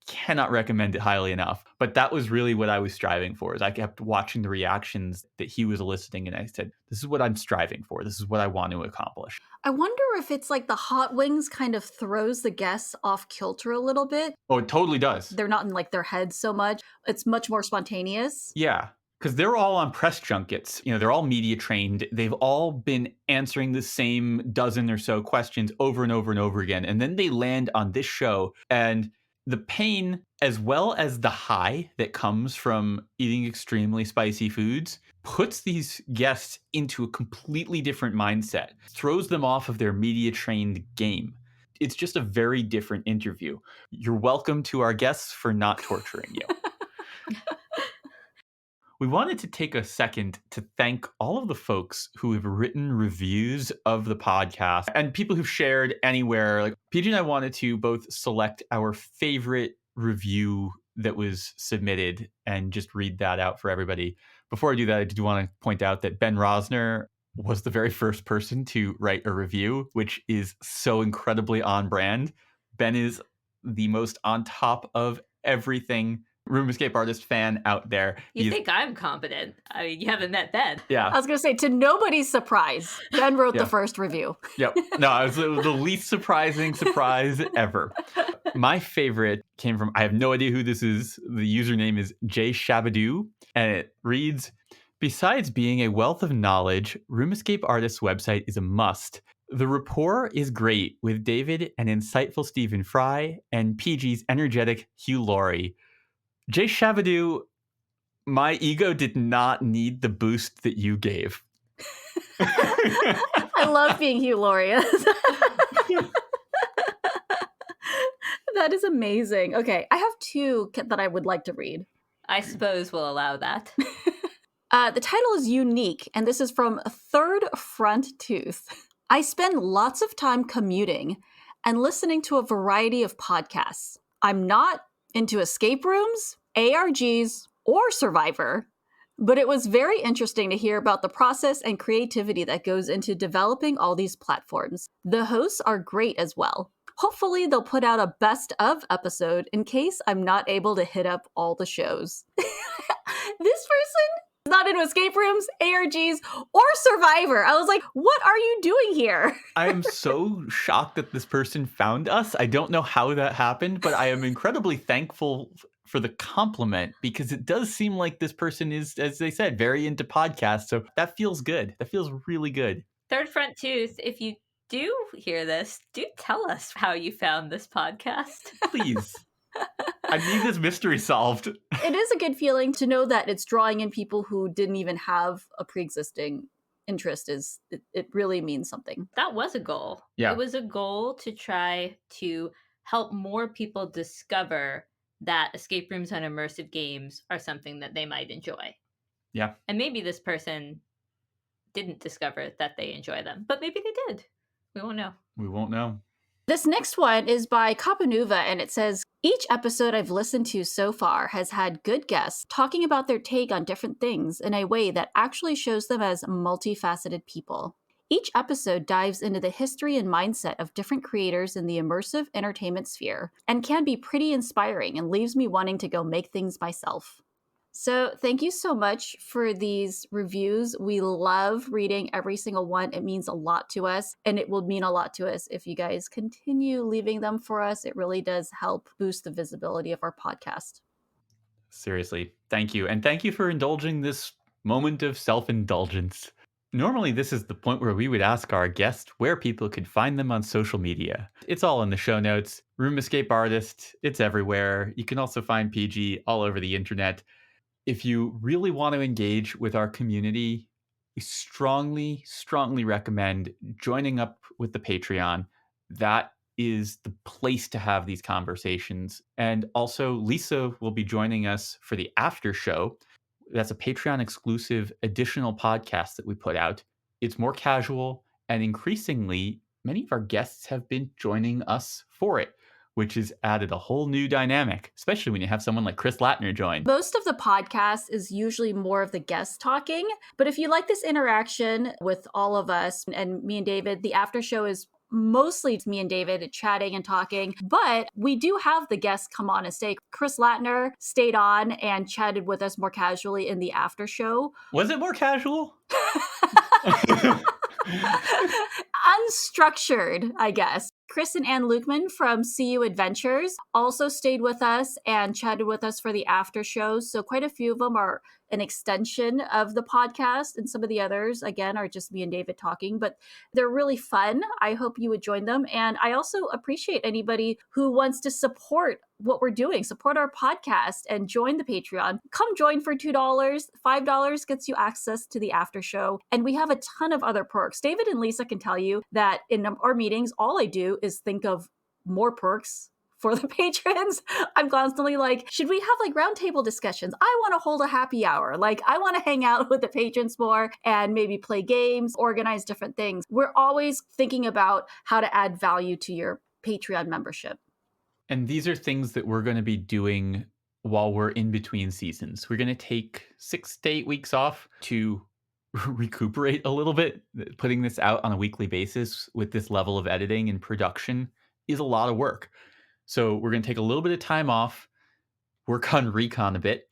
Cannot recommend it highly enough. But that was really what I was striving for. Is I kept watching the reactions that he was eliciting, and I said, this is what I'm striving for. This is what I want to accomplish. I wonder if it's like the hot wings kind of throws the guests off kilter a little bit. Oh, it totally does. They're not in like their heads so much. It's much more spontaneous. Yeah. Because they're all on press junkets. They're all media trained. They've all been answering the same dozen or so questions over and over and over again. And then they land on this show, and the pain as well as the high that comes from eating extremely spicy foods puts these guests into a completely different mindset, throws them off of their media trained game. It's just a very different interview. You're welcome to our guests for not torturing you. We wanted to take a second to thank all of the folks who have written reviews of the podcast and people who've shared anywhere. Like PG and I wanted to both select our favorite review that was submitted and just read that out for everybody. Before I do that, I do want to point out that Ben Rosner was the very first person to write a review, which is so incredibly on brand. Ben is the most on top of everything Room Escape Artist fan out there. You think I'm competent? I mean, you haven't met Ben. Yeah. I was going to say, to nobody's surprise, Ben wrote the first review. Yep. No, it was the least surprising surprise ever. My favorite came from, I have no idea who this is. The username is Jay Shabadoo, and it reads, besides being a wealth of knowledge, Room Escape Artist's website is a must. The rapport is great with David and insightful Stephen Fry and PG's energetic Hugh Laurie. Jay Shabadoo, my ego did not need the boost that you gave. I love being Hugh Laurie. That is amazing. Okay, I have two that I would like to read. I suppose we'll allow that. The title is unique, and this is from Third Front Tooth. I spend lots of time commuting and listening to a variety of podcasts. I'm not into escape rooms, ARGs, or Survivor, but it was very interesting to hear about the process and creativity that goes into developing all these platforms. The hosts are great as well. Hopefully they'll put out a best of episode in case I'm not able to hit up all the shows. This person Not into escape rooms, ARGs, or Survivor. I was like, what are you doing here? I am so shocked that this person found us. I don't know how that happened, but I am incredibly thankful for the compliment because it does seem like this person is, as they said, very into podcasts. So that feels good. That feels really good. Third Front Tooth, if you do hear this, do tell us how you found this podcast. Please. I need this mystery solved. It is a good feeling to know that it's drawing in people who didn't even have a pre-existing interest. It really means something. That was a goal. Yeah. It was a goal to try to help more people discover that escape rooms and immersive games are something that they might enjoy. Yeah. And maybe this person didn't discover that they enjoy them, but maybe they did. We won't know. We won't know. This next one is by Capanuva, and it says, each episode I've listened to so far has had good guests talking about their take on different things in a way that actually shows them as multifaceted people. Each episode dives into the history and mindset of different creators in the immersive entertainment sphere and can be pretty inspiring and leaves me wanting to go make things myself. So thank you so much for these reviews. We love reading every single one. It means a lot to us, and it will mean a lot to us if you guys continue leaving them for us. It really does help boost the visibility of our podcast. Seriously, thank you. And thank you for indulging this moment of self-indulgence. Normally, this is the point where we would ask our guest where people could find them on social media. It's all in the show notes. Room Escape Artist, it's everywhere. You can also find PG all over the internet. If you really want to engage with our community, we strongly, strongly recommend joining up with the Patreon. That is the place to have these conversations. And also, Lisa will be joining us for the after show. That's a Patreon exclusive additional podcast that we put out. It's more casual, and increasingly, many of our guests have been joining us for it, which has added a whole new dynamic, especially when you have someone like Chris Lattner join. Most of the podcast is usually more of the guests talking, but if you like this interaction with all of us and me and David, the after show is mostly me and David chatting and talking, but we do have the guests come on and stay. Chris Lattner stayed on and chatted with us more casually in the after show. Was it more casual? Unstructured, I guess. Chris and Ann Lukeman from CU Adventures also stayed with us and chatted with us for the after shows. So quite a few of them are an extension of the podcast, and some of the others, again, are just me and David talking, but they're really fun. I hope you would join them. And I also appreciate anybody who wants to support what we're doing, support our podcast and join the Patreon. Come join for $2. $5 gets you access to the after show. And we have a ton of other perks. David and Lisa can tell you that in our meetings, all I do is think of more perks for the patrons. I'm constantly like, should we have like roundtable discussions? I want to hold a happy hour. Like, I want to hang out with the patrons more and maybe play games, organize different things. We're always thinking about how to add value to your Patreon membership. And these are things that we're going to be doing while we're in between seasons. We're going to take 6 to 8 weeks off to recuperate a little bit. Putting this out on a weekly basis with this level of editing and production is a lot of work. So we're going to take a little bit of time off, work on RECON a bit,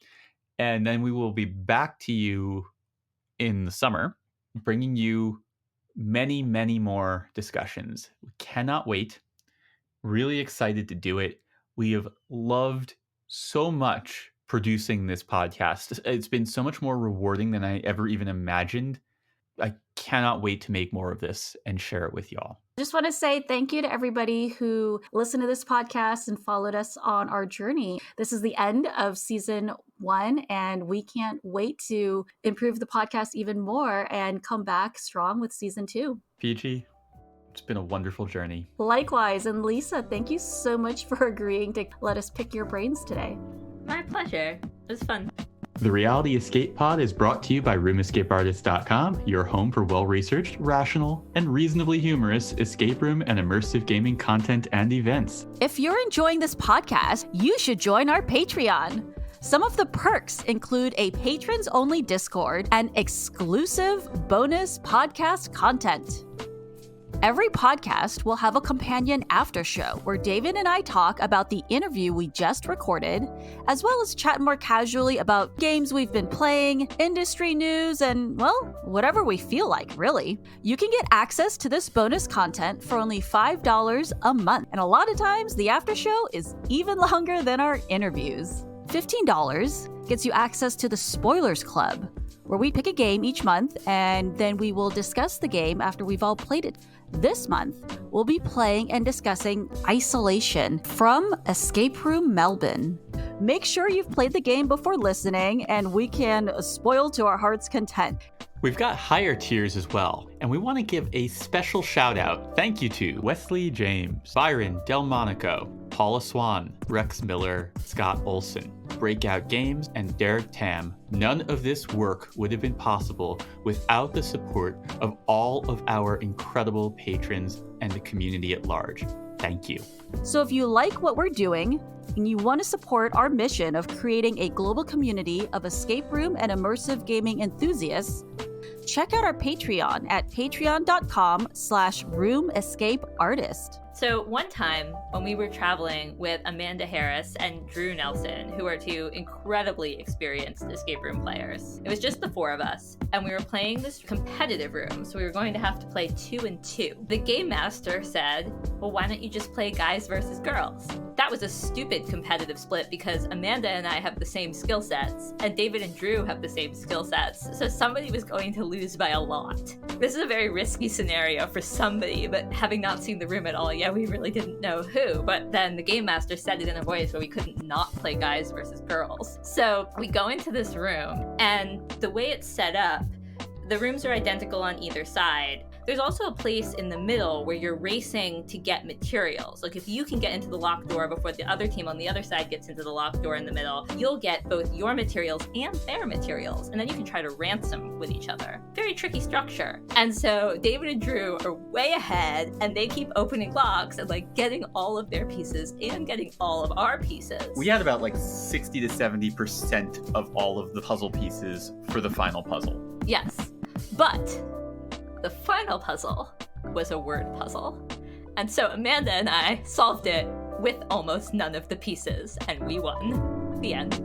and then we will be back to you in the summer, bringing you many, many more discussions. We cannot wait. Really excited to do it. We have loved so much producing this podcast. It's been so much more rewarding than I ever even imagined. I cannot wait to make more of this and share it with y'all. I just want to say thank you to everybody who listened to this podcast and followed us on our journey. This is the end of season 1, and we can't wait to improve the podcast even more and come back strong with season 2. PG, it's been a wonderful journey. Likewise. And Lisa, thank you so much for agreeing to let us pick your brains today. My pleasure. It was fun. The Reality Escape Pod is brought to you by RoomEscapeArtist.com, your home for well-researched, rational, and reasonably humorous escape room and immersive gaming content and events. If you're enjoying this podcast, you should join our Patreon. Some of the perks include a patrons-only Discord and exclusive bonus podcast content. Every podcast will have a companion after show where David and I talk about the interview we just recorded, as well as chat more casually about games we've been playing, industry news, and, well, whatever we feel like, really. You can get access to this bonus content for only $5 a month, and a lot of times the after show is even longer than our interviews. $15 gets you access to the Spoilers Club, where we pick a game each month and then we will discuss the game after we've all played it. This month, we'll be playing and discussing Isolation from Escape Room Melbourne. Make sure you've played the game before listening, and we can spoil to our heart's content. We've got higher tiers as well, and we want to give a special shout out. Thank you to Wesley James, Byron Delmonico, Paula Swan, Rex Miller, Scott Olson, Breakout Games, and Derek Tam. None of this work would have been possible without the support of all of our incredible patrons and the community at large. Thank you. So if you like what we're doing and you want to support our mission of creating a global community of escape room and immersive gaming enthusiasts, check out our Patreon at patreon.com/roomescapeartist. So one time when we were traveling with Amanda Harris and Drew Nelson, who are two incredibly experienced escape room players, it was just the four of us, and we were playing this competitive room, so we were going to have to play 2 and 2. The game master said, well, why don't you just play guys versus girls? That was a stupid competitive split because Amanda and I have the same skill sets, and David and Drew have the same skill sets, so somebody was going to lose by a lot. This is a very risky scenario for somebody, but having not seen the room at all yet, we really didn't know who. But then the game master said it in a voice where we couldn't not play guys versus girls. So we go into this room, and the way it's set up, the rooms are identical on either side. There's also a place in the middle where you're racing to get materials. Like if you can get into the locked door before the other team on the other side gets into the locked door in the middle, you'll get both your materials and their materials. And then you can try to ransom with each other. Very tricky structure. And so David and Drew are way ahead, and they keep opening locks and like getting all of their pieces and getting all of our pieces. We had about like 60 to 70% of all of the puzzle pieces for the final puzzle. Yes, but the final puzzle was a word puzzle. And so Amanda and I solved it with almost none of the pieces, and we won. The end.